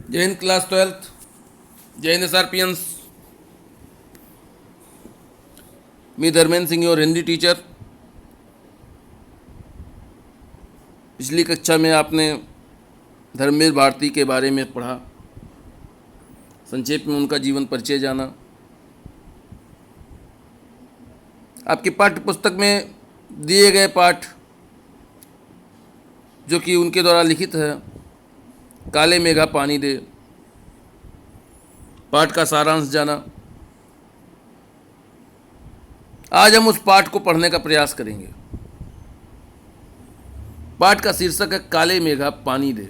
जय Hind class 12th। जय Hind SRPNs। मी धर्मेंद्र सिंह और हिंदी टीचर। पिछली कक्षा में आपने धर्मवीर भारती के बारे में पढ़ा, संक्षेप में उनका जीवन परिचय जाना। आपकी पाठ्य पुस्तक में दिए गए पाठ जो कि उनके द्वारा लिखित है, काले मेघा पानी दे, पाठ का सारांश जाना। आज हम उस पाठ को पढ़ने का प्रयास करेंगे। पाठ का शीर्षक है काले मेघा पानी दे।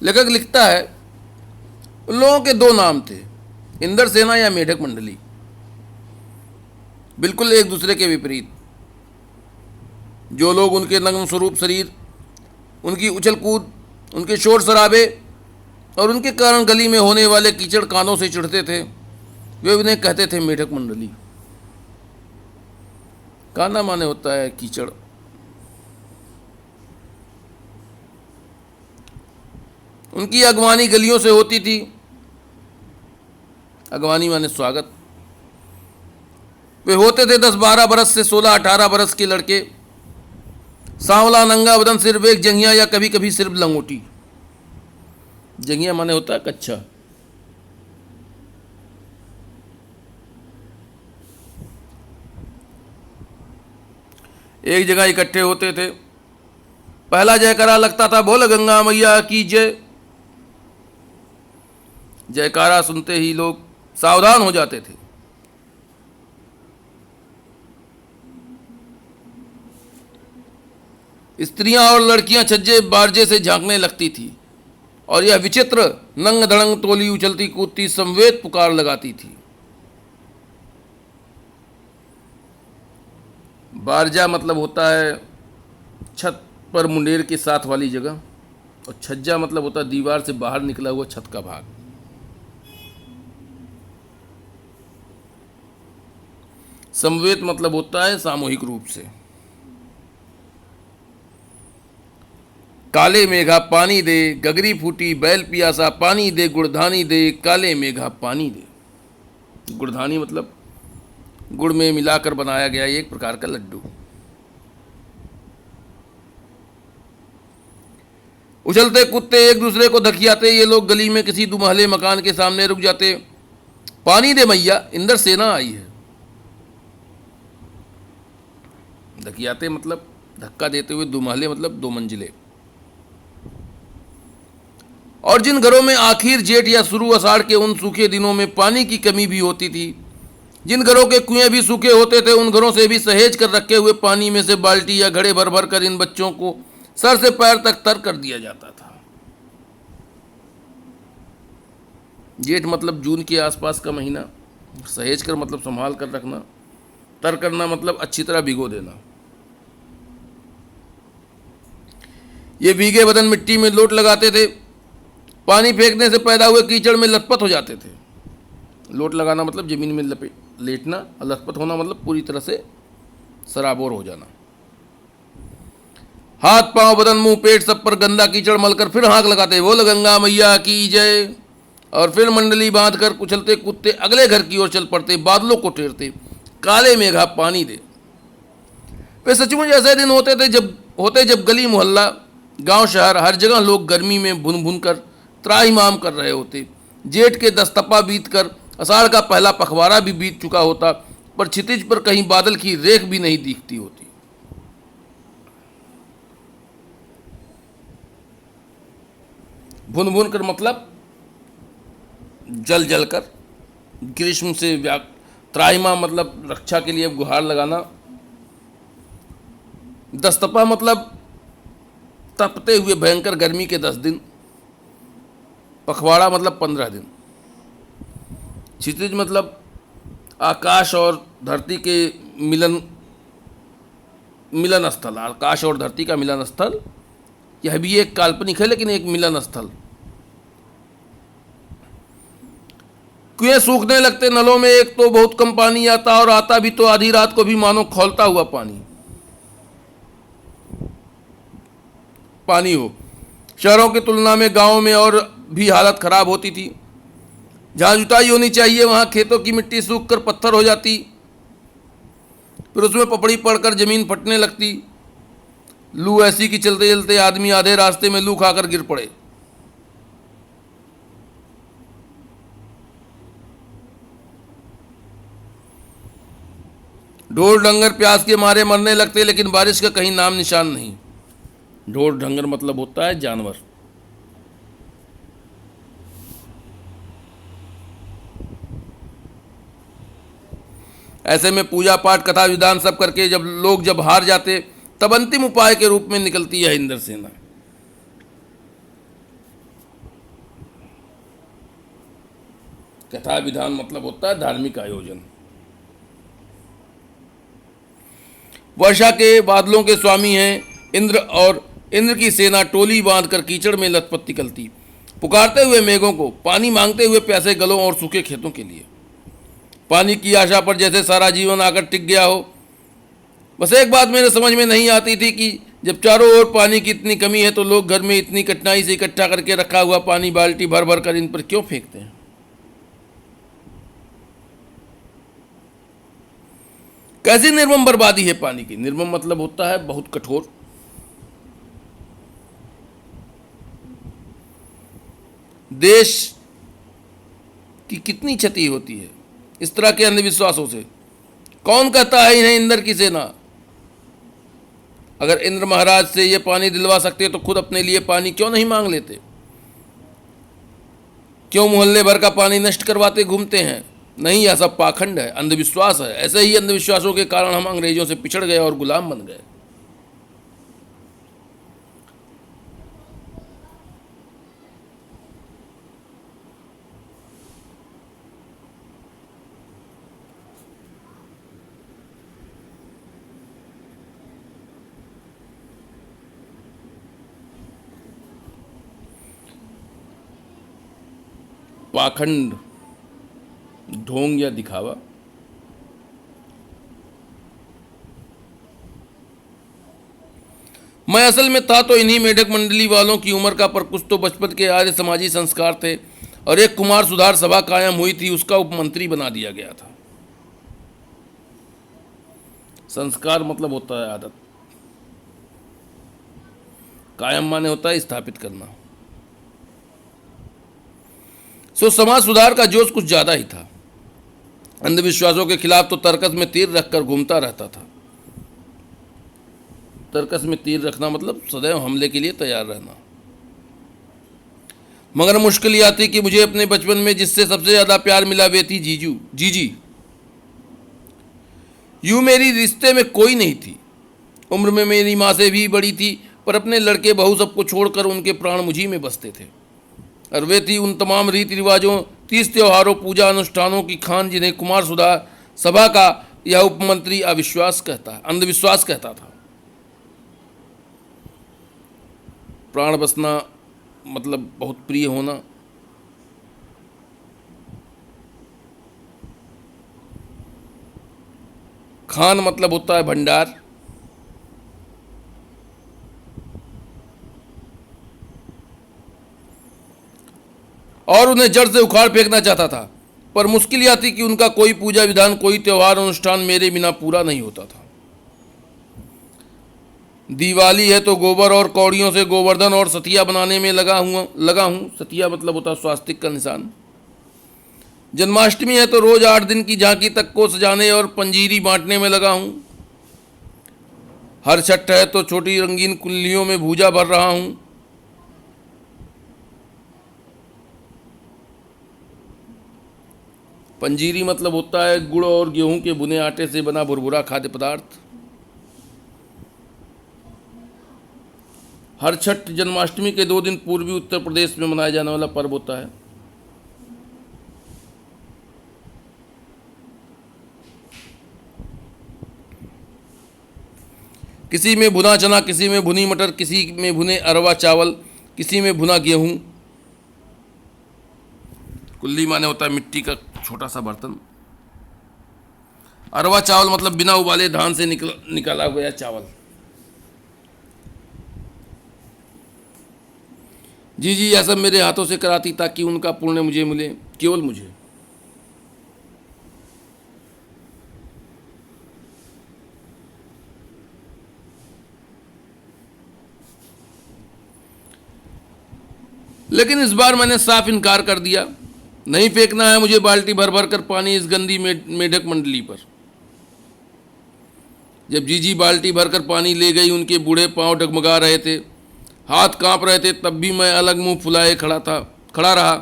लेखक लिखता है, उन लोगों के दो नाम थे, इंद्र सेना या मेढक मंडली, बिल्कुल एक दूसरे के विपरीत। जो लोग उनके नग्न स्वरूप शरीर, उनकी उछल कूद, उनके शोर शराबे और उनके कारण गली में होने वाले कीचड़ कानों से चिढ़ते थे, वे उन्हें कहते थे मेढक मंडली। काना माने होता है कीचड़। उनकी अगवानी गलियों से होती थी। अगवानी माने स्वागत। वे होते थे 10-12 बरस से 16-18 बरस के लड़के, सांवला नंगा बदन, सिर्फ एक जंघिया या कभी कभी सिर्फ लंगोटी। जंघिया माने होता है कच्चा। एक जगह इकट्ठे होते थे। पहला जयकारा लगता था, बोल गंगा मैया की जय। जयकारा सुनते ही लोग सावधान हो जाते थे। स्त्रियां और लड़कियां छज्जे बारजे से झांकने लगती थी और यह विचित्र नंग धड़ंग टोली उछलती कूदती समवेत पुकार लगाती थी। बारजा मतलब होता है छत पर मुंडेर के साथ वाली जगह, और छज्जा मतलब होता है दीवार से बाहर निकला हुआ छत का भाग। समवेत मतलब होता है सामूहिक रूप से। काले मेघा पानी दे, गगरी फूटी बैल पियासा, पानी दे गुड़धानी दे, काले मेघा पानी दे। गुड़धानी मतलब गुड़ में मिलाकर बनाया गया एक प्रकार का लड्डू। उछलते कूदते एक दूसरे को धकियाते ये लोग गली में किसी दुमहले मकान के सामने रुक जाते। पानी दे मैया, इंद्र सेना आई है। धकियाते मतलब धक्का देते हुए, दुमहले मतलब 2 मंजिले। और जिन घरों में आखिर जेठ या शुरू आषाढ़ के उन सूखे दिनों में पानी की कमी भी होती थी, जिन घरों के कुएं भी सूखे होते थे, उन घरों से भी सहेज कर रखे हुए पानी में से बाल्टी या घड़े भर भर कर इन बच्चों को सर से पैर तक तर कर दिया जाता था। जेठ मतलब जून के आसपास का महीना। सहेज कर मतलब संभाल कर रखना। तर करना मतलब अच्छी तरह भिगो देना। ये भीगे बदन मिट्टी में लोट लगाते थे। पानी फेंकने से पैदा हुए कीचड़ में लथपथ हो जाते थे। लोट लगाना मतलब जमीन में लेटना, और लथपथ होना मतलब पूरी तरह से सराबोर हो जाना। हाथ पांव बदन मुंह पेट सब पर गंदा कीचड़ मलकर फिर हाँक लगाते, बोल गंगा मैया की जय। और फिर मंडली बांध कर कुचलते कूदते अगले घर की ओर चल पड़ते, बादलों को टेरते, काले मेघा पानी दे। वे सचमुच ऐसे दिन होते जब गली मोहल्ला, गांव शहर, हर जगह लोग गर्मी में भुन भुन कर त्राहिमाम कर रहे होते। जेठ के 10 तपा बीत कर आषाढ़ का पहला पखवाड़ा भी बीत चुका होता, पर क्षितिज पर कहीं बादल की रेख भी नहीं दिखती होती। भुन भुन कर मतलब जल जल कर, ग्रीष्म से त्राहिमाम मतलब रक्षा के लिए गुहार लगाना। 10 तपा मतलब तपते हुए भयंकर गर्मी के 10 दिन। पखवाड़ा मतलब 15 दिन। क्षितिज मतलब आकाश और धरती के मिलन स्थल, आकाश और धरती का मिलन स्थल। यह भी एक काल्पनिक है लेकिन एक मिलन स्थल। कुएं सूखने लगते नलों में, एक तो बहुत कम पानी आता और आता भी तो आधी रात को भी मानो खौलता हुआ पानी हो। शहरों की तुलना में गांवों में और भी हालत खराब होती थी। जहां जुताई होनी चाहिए वहां खेतों की मिट्टी सूखकर पत्थर हो जाती, फिर उसमें पपड़ी पड़कर जमीन फटने लगती। लू ऐसी कि चलते चलते आदमी आधे रास्ते में लू खाकर गिर पड़े। ढोर डंगर प्यास के मारे मरने लगते, लेकिन बारिश का कहीं नाम निशान नहीं। ढोर डंगर मतलब होता है जानवर। ऐसे में पूजा पाठ कथा विधान सब करके जब हार जाते, तब अंतिम उपाय के रूप में निकलती है इंद्र सेना। कथा विधान मतलब होता है धार्मिक आयोजन। वर्षा के बादलों के स्वामी हैं इंद्र, और इंद्र की सेना टोली बांधकर कीचड़ में लथपथ निकलती, पुकारते हुए मेघों को, पानी मांगते हुए प्यासे गलों और सूखे खेतों के लिए। पानी की आशा पर जैसे सारा जीवन आकर टिक गया हो। बस एक बात मेरे समझ में नहीं आती थी कि जब चारों ओर पानी की इतनी कमी है तो लोग घर में इतनी कठिनाई से इकट्ठा करके रखा हुआ पानी बाल्टी भर भर कर इन पर क्यों फेंकते हैं। कैसी निर्मम बर्बादी है पानी की। निर्मम मतलब होता है बहुत कठोर। देश की कितनी क्षति होती है इस तरह के अंधविश्वासों से। कौन कहता है इन्हें इंद्र की सेना। अगर इंद्र महाराज से ये पानी दिलवा सकते तो खुद अपने लिए पानी क्यों नहीं मांग लेते। क्यों मोहल्ले भर का पानी नष्ट करवाते घूमते हैं। नहीं, यह सब पाखंड है, अंधविश्वास है। ऐसे ही अंधविश्वासों के कारण हम अंग्रेजों से पिछड़ गए और गुलाम बन गए। पाखंड, ढोंग या दिखावा। मैं असल में था तो इन्हीं मेढक मंडली वालों की उम्र का, पर कुछ तो बचपन के आर्य समाजी संस्कार थे, और एक कुमार सुधार सभा कायम हुई थी, उसका उपमंत्री बना दिया गया था। संस्कार मतलब होता है आदत। कायम माने होता है स्थापित करना। सो समाज सुधार का जोश कुछ ज्यादा ही था। अंधविश्वासों के खिलाफ तो तर्कस में तीर रखकर घूमता रहता था। तर्कस में तीर रखना मतलब सदैव हमले के लिए तैयार रहना। मगर मुश्किल यह थी कि मुझे अपने बचपन में जिससे सबसे ज्यादा प्यार मिला वे थी जीजी। यूं मेरी रिश्ते में कोई नहीं थी। उम्र में मेरी माँ से भी बड़ी थी, पर अपने लड़के बहू सबको छोड़कर उनके प्राण मुझी में बसते थे। और वे थी उन तमाम रीति रिवाजों, 30 त्योहारों, पूजा अनुष्ठानों की खान जिन्हें कुमार सुधार सभा का यह उपमंत्री अंधविश्वास कहता था। प्राण बसना मतलब बहुत प्रिय होना। खान मतलब होता है भंडार। और उन्हें जड़ से उखाड़ फेंकना चाहता था, पर मुश्किल यह थी कि उनका कोई पूजा विधान, कोई त्योहार अनुष्ठान मेरे बिना पूरा नहीं होता था। दिवाली है तो गोबर और कौड़ियों से गोवर्धन और सतिया बनाने में लगा हूँ। सतिया मतलब होता है स्वास्तिक का निशान। जन्माष्टमी है तो रोज 8 दिन की झांकी तक को सजाने और पंजीरी बांटने में लगा हूँ। हर छठ है तो छोटी रंगीन कुल्लियों में भूजा भर रहा हूँ। पंजीरी मतलब होता है गुड़ और गेहूं के भुने आटे से बना भुरभुरा खाद्य पदार्थ। हर छठ जन्माष्टमी के 2 दिन पूर्वी उत्तर प्रदेश में मनाया जाने वाला पर्व होता है। किसी में भुना चना, किसी में भुनी मटर, किसी में भुने अरवा चावल, किसी में भुना गेहूं। कुल्ली माने होता है मिट्टी का छोटा सा बर्तन। अरवा चावल मतलब बिना उबाले धान से निकाला हुआ चावल। जी यह सब मेरे हाथों से कराती ताकि उनका पुण्य मुझे मिले, केवल मुझे। लेकिन इस बार मैंने साफ इनकार कर दिया। नहीं फेंकना है मुझे बाल्टी भर भर कर पानी इस गंदी मेढक मंडली पर। जब जीजी बाल्टी भरकर पानी ले गई, उनके बूढ़े पांव डगमगा रहे थे, हाथ कांप रहे थे, तब भी मैं अलग मुंह फुलाए खड़ा रहा।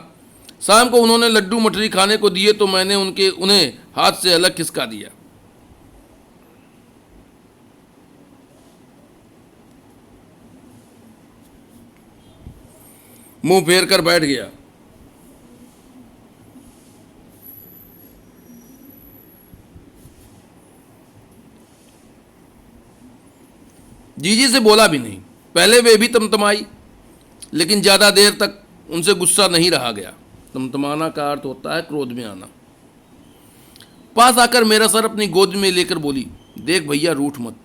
शाम को उन्होंने लड्डू मठरी खाने को दिए तो मैंने उन्हें हाथ से अलग खिसका दिया। मुंह फेर कर बैठ गया। जीजी से बोला भी नहीं। पहले वे भी तमतमाई, लेकिन ज़्यादा देर तक उनसे गुस्सा नहीं रहा गया। तमतमाना का अर्थ होता है क्रोध में आना। पास आकर मेरा सर अपनी गोद में लेकर बोली, देख भैया, रूठ मत,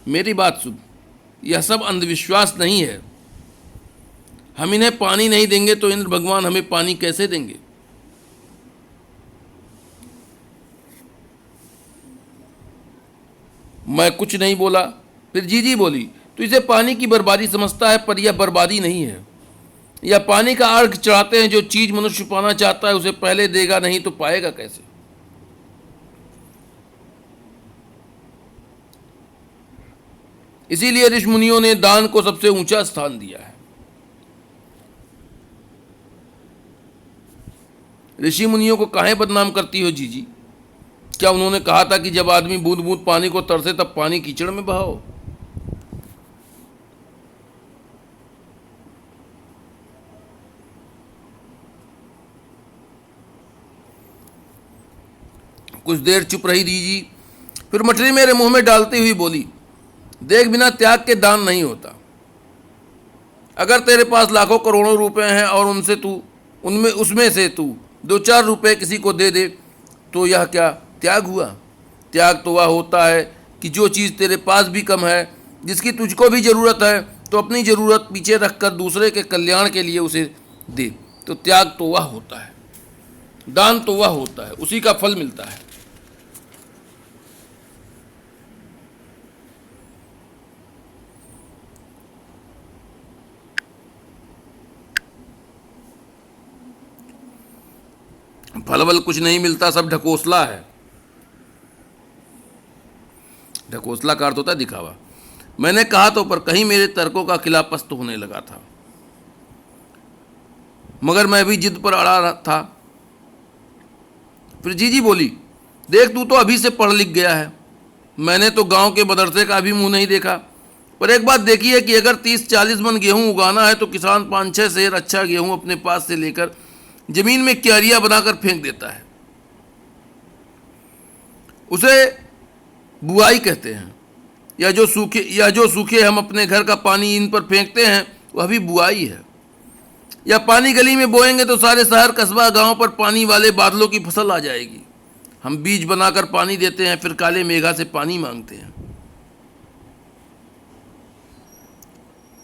मेरी बात सुन। यह सब अंधविश्वास नहीं है। हम इन्हें पानी नहीं देंगे तो इंद्र भगवान हमें पानी कैसे देंगे? मैं कुछ नहीं बोला। फिर जीजी बोली, तो इसे पानी की बर्बादी समझता है, पर यह बर्बादी नहीं है। यह पानी का अर्घ चढ़ाते हैं। जो चीज मनुष्य पाना चाहता है उसे पहले देगा, नहीं तो पाएगा कैसे? इसीलिए ऋषि मुनियों ने दान को सबसे ऊंचा स्थान दिया है। ऋषि मुनियों को काहे बदनाम करती हो जीजी? क्या उन्होंने कहा था कि जब आदमी बूंद बूंद पानी को तरसे तब पानी कीचड़ में बहाओ? कुछ देर चुप रही जीजी, फिर मठरी मेरे मुंह में डालती हुई बोली, देख, बिना त्याग के दान नहीं होता। अगर तेरे पास लाखों करोड़ों रुपए हैं और उसमें से तू 2-4 रुपए किसी को दे दे, तो यह क्या त्याग हुआ? त्याग तो वह होता है कि जो चीज़ तेरे पास भी कम है, जिसकी तुझको भी ज़रूरत है, तो अपनी ज़रूरत पीछे रखकर दूसरे के कल्याण के लिए उसे दे। तो त्याग तो वह होता है, दान तो वह होता है, उसी का फल मिलता है। फलवल कुछ नहीं मिलता, सब ढकोसला है। ढकोसला का अर्थ होता है दिखावा। मैंने कहा तो, पर कहीं मेरे तर्कों का खिलाफस्त होने लगा था, मगर मैं भी जिद पर अड़ा था। फिर जीजी बोली, देख, तू तो अभी से पढ़ लिख गया है। मैंने तो गांव के मदरसे का भी मुंह नहीं देखा, पर एक बात देखी है कि अगर 30-40 मन गेहूं उगाना है तो किसान 5-6 सेर अच्छा गेहूं अपने पास से लेकर जमीन में क्यारियां बनाकर फेंक देता है। उसे बुआई कहते हैं। या जो सूखे हम अपने घर का पानी इन पर फेंकते हैं, वह भी बुआई है। या पानी गली में बोएंगे तो सारे शहर कस्बा गांव पर पानी वाले बादलों की फसल आ जाएगी। हम बीज बनाकर पानी देते हैं, फिर काले मेघा से पानी मांगते हैं।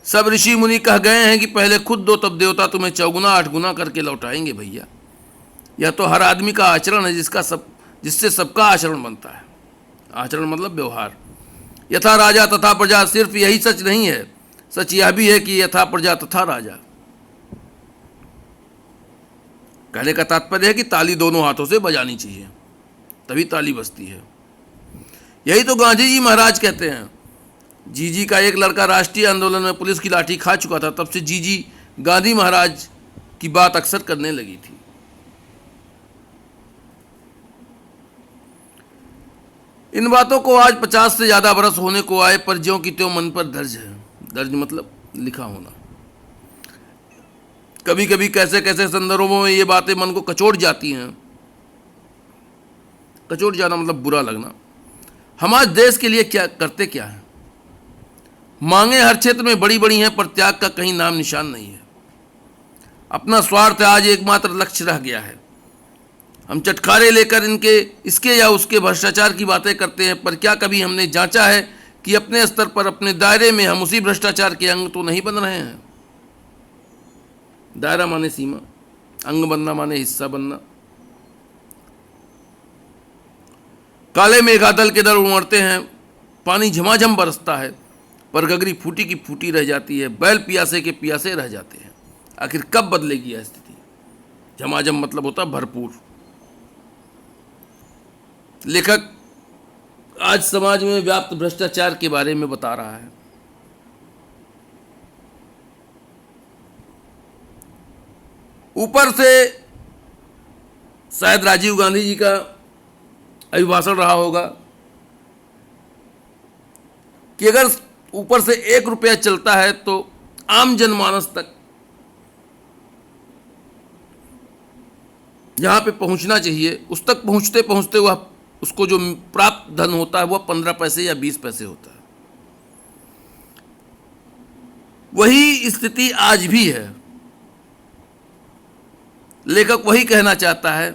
सब ऋषि मुनि कह गए हैं कि पहले खुद दो, तब देवता तुम्हें 4-8 करके लौटाएंगे भैया। यह तो हर आदमी का आचरण है, जिससे सबका आचरण बनता है। आचरण मतलब व्यवहार। यथा राजा तथा प्रजा, सिर्फ यही सच नहीं है, सच यह भी है कि यथा प्रजा तथा राजा। कहने का तात्पर्य है कि ताली दोनों हाथों से बजानी चाहिए, तभी ताली बजती है। यही तो गांधी जी महाराज कहते हैं। जीजी का एक लड़का राष्ट्रीय आंदोलन में पुलिस की लाठी खा चुका था, तब से जीजी गांधी महाराज की बात अक्सर करने लगी थी। इन बातों को आज 50 से ज़्यादा बरस होने को आए, पर ज्यों की त्यों मन पर दर्ज है। दर्ज मतलब लिखा होना। कभी कभी कैसे कैसे संदर्भों में ये बातें मन को कचोट जाती हैं। कचोट जाना मतलब बुरा लगना। हम आज देश के लिए क्या हैं? मांगे हर क्षेत्र में बड़ी बड़ी हैं, पर त्याग का कहीं नाम निशान नहीं है। अपना स्वार्थ आज एकमात्र लक्ष्य रह गया है। हम चटखारे लेकर इनके इसके या उसके भ्रष्टाचार की बातें करते हैं, पर क्या कभी हमने जांचा है कि अपने स्तर पर, अपने दायरे में हम उसी भ्रष्टाचार के अंग तो नहीं बन रहे हैं? दायरा माने सीमा, अंग बनना माने हिस्सा बनना। काले मेघातल के दल उमड़ते हैं, पानी झमाझम बरसता है, पर गगरी फूटी की फूटी रह जाती है, बैल पियासे के पियासे रह जाते हैं। आखिर कब बदलेगी यह स्थिति? झमाझम मतलब होता भरपूर। लेखक आज समाज में व्याप्त भ्रष्टाचार के बारे में बता रहा है। ऊपर से शायद राजीव गांधी जी का अभिभाषण रहा होगा कि अगर ऊपर से 1 रुपया चलता है तो आम जनमानस तक जहां पे पहुंचना चाहिए उस तक पहुंचते पहुंचते वह उसको जो प्राप्त धन होता है वह 15 पैसे या 20 पैसे होता है। वही स्थिति आज भी है। लेखक वही कहना चाहता है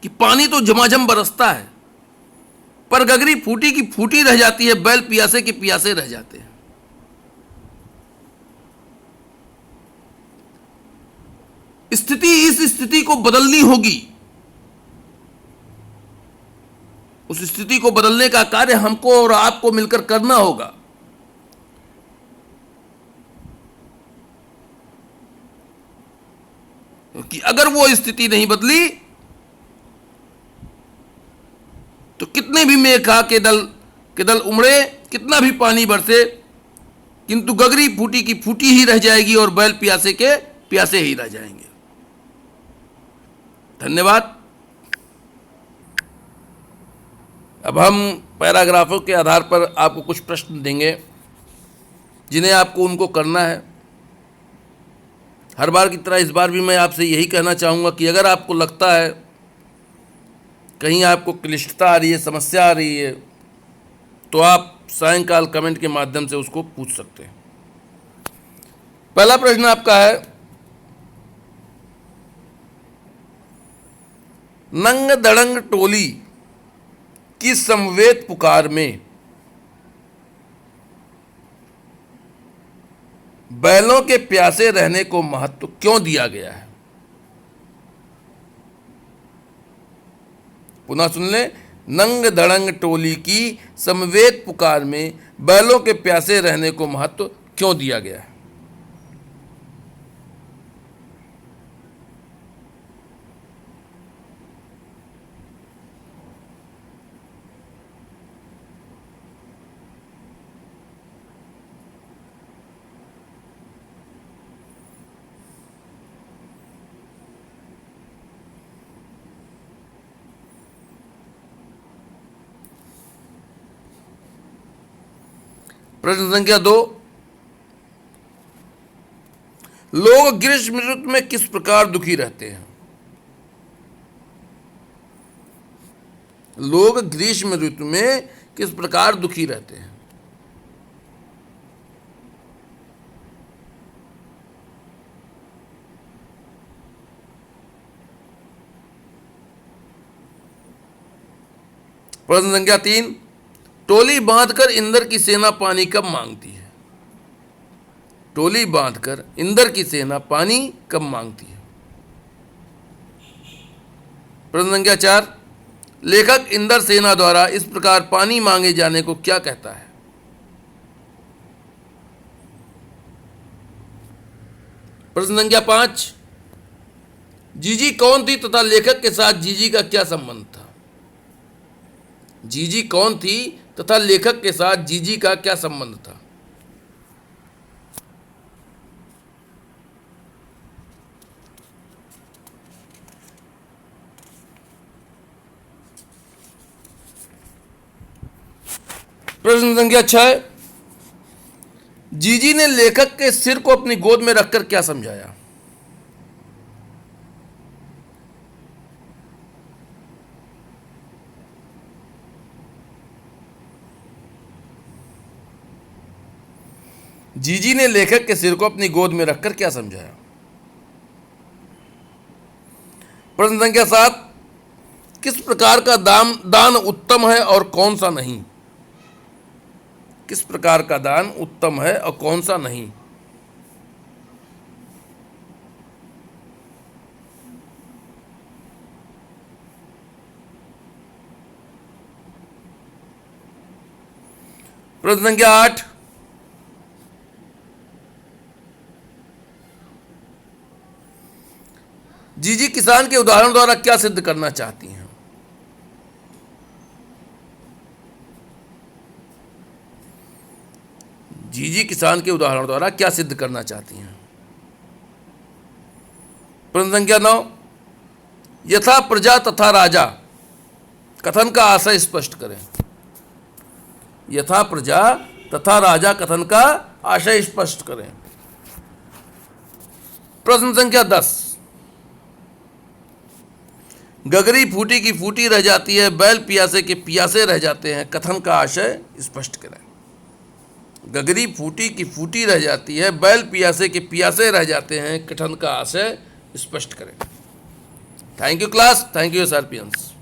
कि पानी तो झमाझम बरसता है, पर गगरी फूटी की फूटी रह जाती है, बैल पियासे के पियासे रह जाते हैं। इस स्थिति को बदलनी होगी। उस स्थिति को बदलने का कार्य हमको और आपको मिलकर करना होगा। क्योंकि अगर वो स्थिति नहीं बदली तो कितने भी मेघा के दल उमड़े, कितना भी पानी बरसे, किंतु गगरी फूटी की फूटी ही रह जाएगी और बैल पियासे के प्यासे ही रह जाएंगे। धन्यवाद। अब हम पैराग्राफों के आधार पर आपको कुछ प्रश्न देंगे जिन्हें आपको उनको करना है। हर बार की तरह इस बार भी मैं आपसे यही कहना चाहूँगा कि अगर आपको लगता है कहीं आपको क्लिष्टता आ रही है, समस्या आ रही है, तो आप सायंकाल कमेंट के माध्यम से उसको पूछ सकते हैं। पहला प्रश्न आपका है, नंग दड़ंग टोली की समवेत पुकार में बैलों के प्यासे रहने को महत्व क्यों दिया गया है? पुनः सुन ले। नंग दड़ंग टोली की समवेत पुकार में बैलों के प्यासे रहने को महत्व क्यों दिया गया है? प्रश्न संख्या 2, लोग ग्रीष्म ऋतु में किस प्रकार दुखी रहते हैं? लोग ग्रीष्म ऋतु में किस प्रकार दुखी रहते हैं? प्रश्न संख्या 3, टोली बांधकर इंद्र की सेना पानी कब मांगती है? टोली बांधकर इंद्र की सेना पानी कब मांगती है? प्रश्न संख्या 4, लेखक इंद्र सेना द्वारा इस प्रकार पानी मांगे जाने को क्या कहता है? प्रश्न संख्या 5, जीजी कौन थी तथा लेखक के साथ जीजी का क्या संबंध था? जीजी कौन थी तथा लेखक के साथ जीजी का क्या संबंध था? प्रश्न संख्या 6, जीजी ने लेखक के सिर को अपनी गोद में रखकर क्या समझाया? जीजी ने लेखक के सिर को अपनी गोद में रखकर क्या समझाया? प्रश्न संख्या 7, किस प्रकार का दान उत्तम है और कौन सा नहीं? किस प्रकार का दान उत्तम है और कौन सा नहीं? प्रश्न संख्या 8, जीजी किसान के उदाहरण द्वारा क्या सिद्ध करना चाहती हैं? जीजी किसान के उदाहरण द्वारा क्या सिद्ध करना चाहती हैं? प्रश्न संख्या 9, यथा प्रजा तथा राजा कथन का आशय स्पष्ट करें। यथा प्रजा तथा राजा कथन का आशय स्पष्ट करें। प्रश्न संख्या 10, गगरी फूटी की फूटी रह जाती है, बैल पियासे के पियासे रह जाते हैं, कथन का आशय स्पष्ट करें। गगरी फूटी की फूटी रह जाती है, बैल पियासे के पियासे रह जाते हैं, कथन का आशय स्पष्ट करें। Thank you class, thank you सर्पियंस।